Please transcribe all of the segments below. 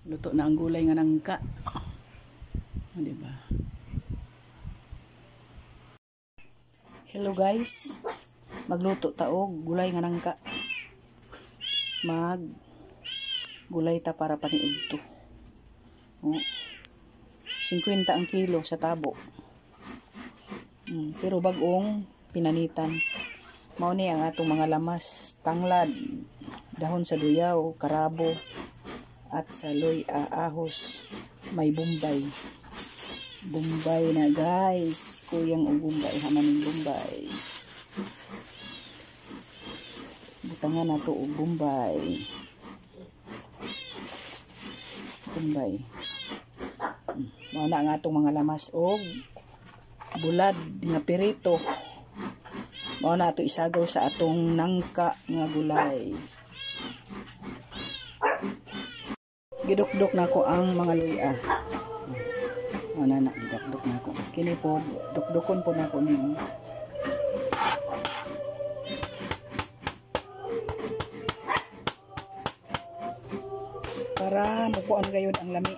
Luto na ang gulay nga nangka. O, diba? Hello guys. Magluto ta og gulay nga nangka. Gulay ta para paniud to. O, 50 ang kilo sa tabo. Pero bagong pinanitan. Mao ni ang atong mga lamas: tanglad, dahon sa duyaw, karabo, at saloy, ahos, may bombay. Bombay na guys. Kuyang og bombay, hamaning bombay. Butangan nato og bombay. Bombay. Mao na ang atong mga lamas og bulad nga pirito. Mao na ato isagaw sa atong nangka nga gulay. Gidukdok nako ang mga luya. Mao na gidukdok nako. Kini po dukdukon po nako nimo. Para makuan gayud ang lami.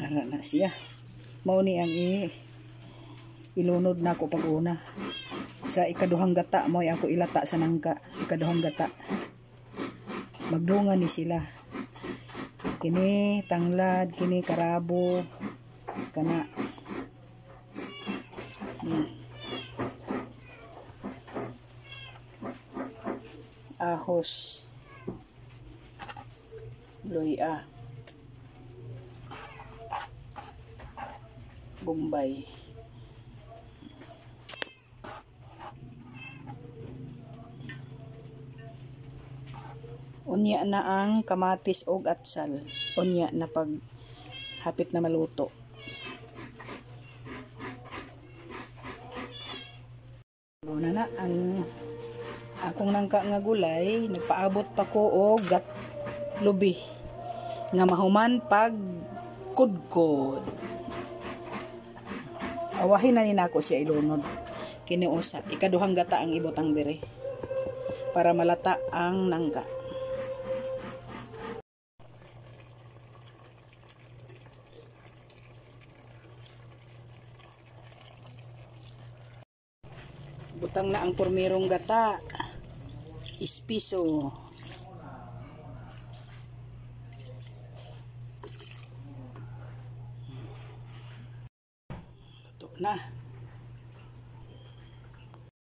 Ara na siya. Mao ni ang ilunod na ako pag una. Sa ikaduhang gata mo ako ilata sa nangka. Ikaduhang gata. Magdungan ni sila. Kini tanglad, kini karabo, kana. Ahos. Luya. Bombay. Unya na ang kamatis og atsal. Unya na pag hapit na maluto. Na ang akong nangka nga gulay, nagpaabot pa ko og lubi nga mahuman pag kudkod. Awahin na ni nako siya ilunod. Kini usa, ikaduhang gata ang ibutang dire para malata ang nangka. Butang na ang pormirong gata. Ispiso. Luto na.